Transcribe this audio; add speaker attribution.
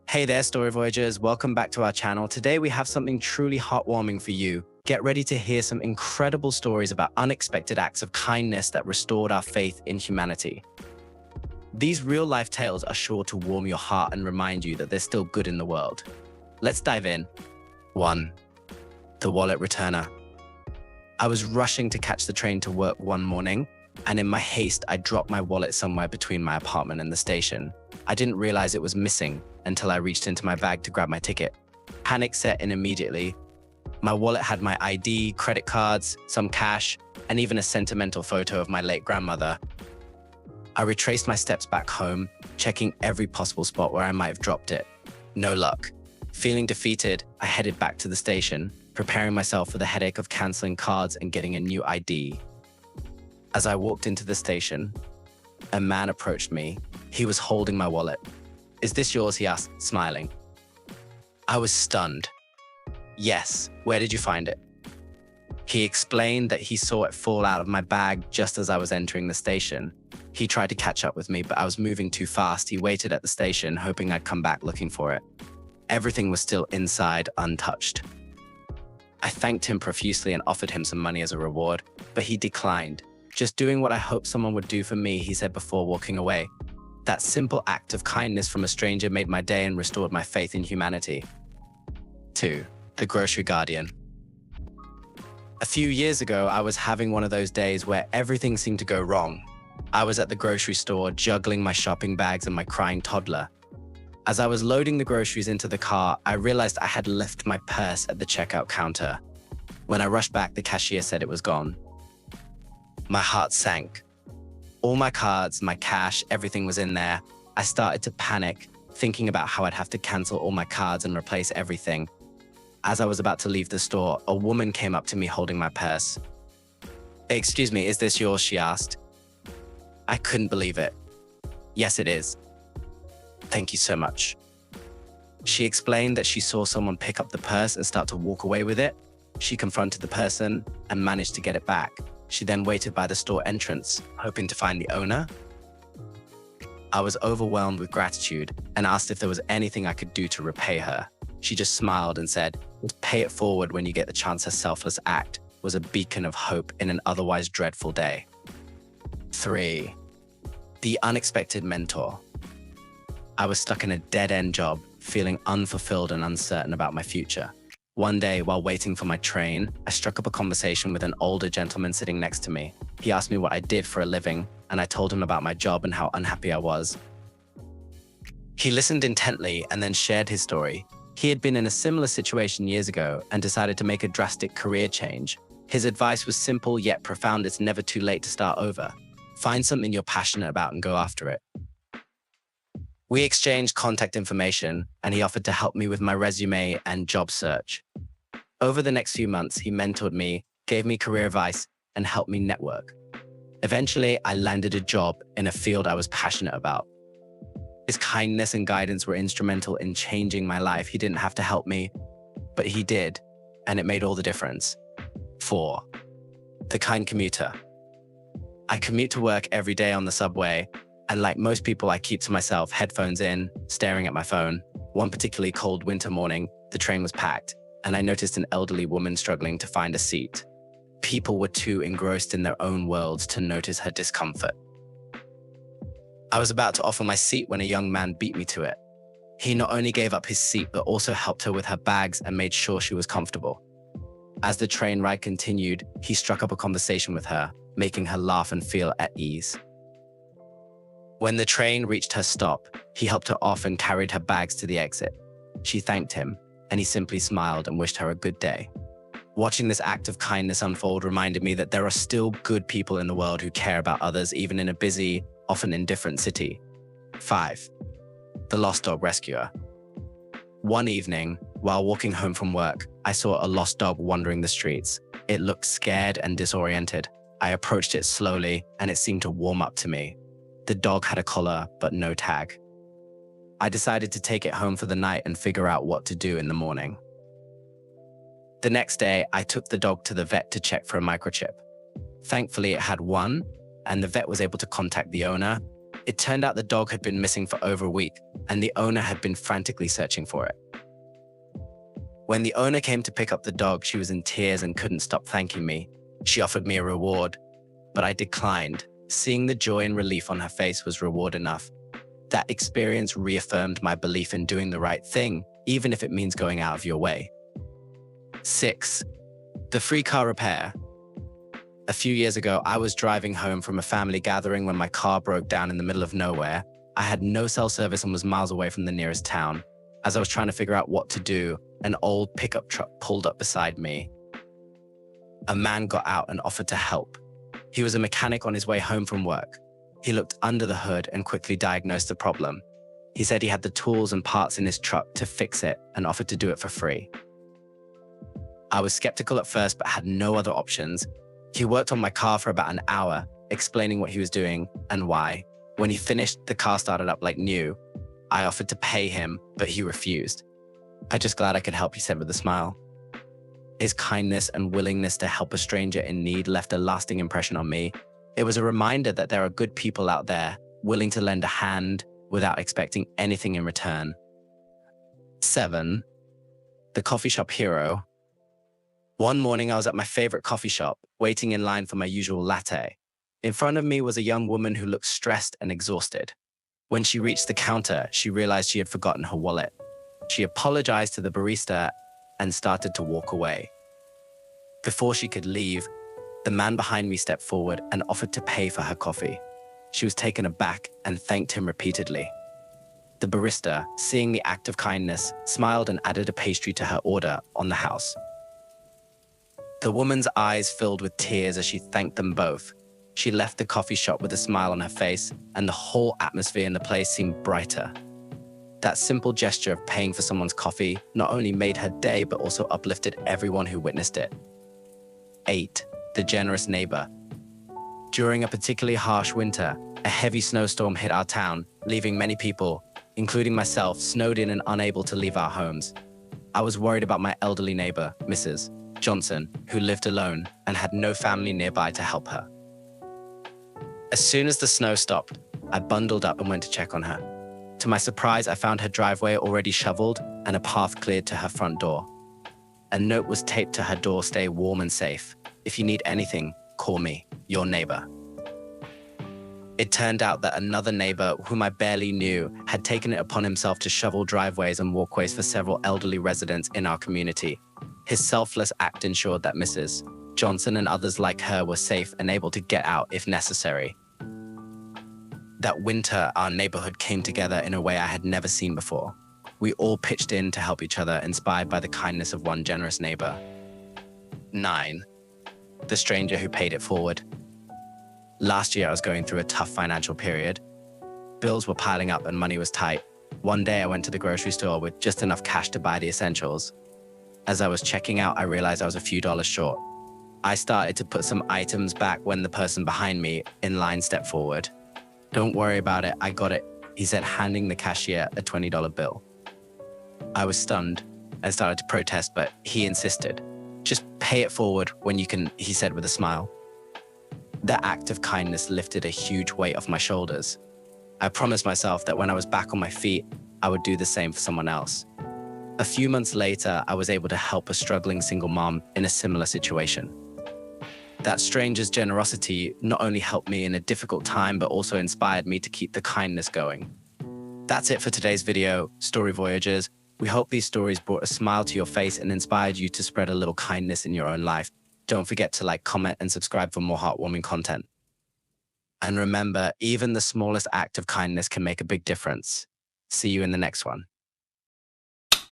Speaker 1: Hey there, Story Voyagers. Welcome back to our channel. Today we have something truly heartwarming for you. Get ready to hear some incredible stories about unexpected acts of kindness that restored our faith in humanity. These real-life tales are sure to warm your heart and remind you that there's still good in the world. Let's dive in. 1. The Wallet Returner. I was rushing to catch the train to work one morning, and in my haste, I dropped my wallet somewhere between my apartment and the station. I didn't realize it was missing until I reached into my bag to grab my ticket. Panic set in immediately. My wallet had my ID, credit cards, some cash, and even a sentimental photo of my late grandmother. I retraced my steps back home, checking every possible spot where I might have dropped it. No luck. Feeling defeated, I headed back to the station, preparing myself for the headache of canceling cards and getting a new ID. As I walked into the station, a man approached me. He was holding my wallet. "Is this yours?" he asked, smiling. I was stunned. "Yes, where did you find it?" He explained that he saw it fall out of my bag just as I was entering the station. He tried to catch up with me, but I was moving too fast. He waited at the station, hoping I'd come back looking for it. Everything was still inside, untouched. I thanked him profusely and offered him some money as a reward, but he declined. "Just doing what I hoped someone would do for me," he said before walking away. That simple act of kindness from a stranger made my day and restored my faith in humanity. 2. The Grocery Guardian. A few years ago, I was having one of those days where everything seemed to go wrong. I was at the grocery store, juggling my shopping bags and my crying toddler. As I was loading the groceries into the car, I realized I had left my purse at the checkout counter. When I rushed back, the cashier said it was gone. My heart sank. All my cards, my cash, everything was in there. I started to panic, thinking about how I'd have to cancel all my cards and replace everything. As I was about to leave the store, a woman came up to me holding my purse. "Excuse me, is this yours?" she asked. I couldn't believe it. "Yes, it is." "Thank you so much." She explained that she saw someone pick up the purse and start to walk away with it. She confronted the person and managed to get it back. She then waited by the store entrance, hoping to find the owner. I was overwhelmed with gratitude and asked if there was anything I could do to repay her. She just smiled and said, "Just pay it forward when you get the chance." Her selfless act was a beacon of hope in an otherwise dreadful day. 3. The Unexpected Mentor. I was stuck in a dead-end job, feeling unfulfilled and uncertain about my future. One day, while waiting for my train, I struck up a conversation with an older gentleman sitting next to me. He asked me what I did for a living, and I told him about my job and how unhappy I was. He listened intently and then shared his story. He had been in a similar situation years ago and decided to make a drastic career change. His advice was simple yet profound: it's never too late to start over. Find something you're passionate about and go after it. We exchanged contact information, and he offered to help me with my resume and job search. Over the next few months, he mentored me, gave me career advice, and helped me network. Eventually, I landed a job in a field I was passionate about. His kindness and guidance were instrumental in changing my life. He didn't have to help me, but he did, and it made all the difference. 4. The Kind Commuter. I commute to work every day on the subway, and like most people, I keep to myself, headphones in, staring at my phone. One particularly cold winter morning, the train was packed, and I noticed an elderly woman struggling to find a seat. People were too engrossed in their own worlds to notice her discomfort. I was about to offer my seat when a young man beat me to it. He not only gave up his seat, but also helped her with her bags and made sure she was comfortable. As the train ride continued, he struck up a conversation with her, making her laugh and feel at ease. When the train reached her stop, he helped her off and carried her bags to the exit. She thanked him, and he simply smiled and wished her a good day. Watching this act of kindness unfold reminded me that there are still good people in the world who care about others, even in a busy, often indifferent city. 5. The Lost Dog Rescuer. One evening, while walking home from work, I saw a lost dog wandering the streets. It looked scared and disoriented. I approached it slowly, and it seemed to warm up to me. The dog had a collar, but no tag. I decided to take it home for the night and figure out what to do in the morning. The next day, I took the dog to the vet to check for a microchip. Thankfully, it had one, and the vet was able to contact the owner. It turned out the dog had been missing for over a week, and the owner had been frantically searching for it. When the owner came to pick up the dog, she was in tears and couldn't stop thanking me. She offered me a reward, but I declined. Seeing the joy and relief on her face was reward enough. That experience reaffirmed my belief in doing the right thing, even if it means going out of your way. 6. The free car repair. A few years ago, I was driving home from a family gathering when my car broke down in the middle of nowhere. I had no cell service and was miles away from the nearest town. As I was trying to figure out what to do, an old pickup truck pulled up beside me. A man got out and offered to help. He was a mechanic on his way home from work. He looked under the hood and quickly diagnosed the problem. He said he had the tools and parts in his truck to fix it and offered to do it for free. I was skeptical at first, but had no other options. He worked on my car for about an hour, explaining what he was doing and why. When he finished, the car started up like new. I offered to pay him, but he refused. "I'm just glad I could help," he said with a smile. His kindness and willingness to help a stranger in need left a lasting impression on me. It was a reminder that there are good people out there willing to lend a hand without expecting anything in return. 7. The coffee shop hero. One morning, I was at my favorite coffee shop, waiting in line for my usual latte. In front of me was a young woman who looked stressed and exhausted. When she reached the counter, she realized she had forgotten her wallet. She apologized to the barista and started to walk away. Before she could leave, the man behind me stepped forward and offered to pay for her coffee. She was taken aback and thanked him repeatedly. The barista, seeing the act of kindness, smiled and added a pastry to her order on the house. The woman's eyes filled with tears as she thanked them both. She left the coffee shop with a smile on her face, and the whole atmosphere in the place seemed brighter. That simple gesture of paying for someone's coffee not only made her day, but also uplifted everyone who witnessed it. 8. The generous neighbor. During a particularly harsh winter, a heavy snowstorm hit our town, leaving many people, including myself, snowed in and unable to leave our homes. I was worried about my elderly neighbor, Mrs. Johnson, who lived alone and had no family nearby to help her. As soon as the snow stopped, I bundled up and went to check on her. To my surprise, I found her driveway already shoveled and a path cleared to her front door. A note was taped to her door: "Stay warm and safe. If you need anything, call me, your neighbor." It turned out that another neighbor, whom I barely knew, had taken it upon himself to shovel driveways and walkways for several elderly residents in our community. His selfless act ensured that Mrs. Johnson and others like her were safe and able to get out if necessary. That winter, our neighborhood came together in a way I had never seen before. We all pitched in to help each other, inspired by the kindness of one generous neighbor. 9. The stranger who paid it forward. Last year, I was going through a tough financial period. Bills were piling up and money was tight. One day, I went to the grocery store with just enough cash to buy the essentials. As I was checking out, I realized I was a few dollars short. I started to put some items back when the person behind me in line stepped forward. "Don't worry about it, I got it," he said, handing the cashier a $20 bill. I was stunned and started to protest, but he insisted. "Just pay it forward when you can," he said with a smile. That act of kindness lifted a huge weight off my shoulders. I promised myself that when I was back on my feet, I would do the same for someone else. A few months later, I was able to help a struggling single mom in a similar situation. That stranger's generosity not only helped me in a difficult time, but also inspired me to keep the kindness going. That's it for today's video, Story Voyagers. We hope these stories brought a smile to your face and inspired you to spread a little kindness in your own life. Don't forget to like, comment, and subscribe for more heartwarming content. And remember, even the smallest act of kindness can make a big difference. See you in the next one.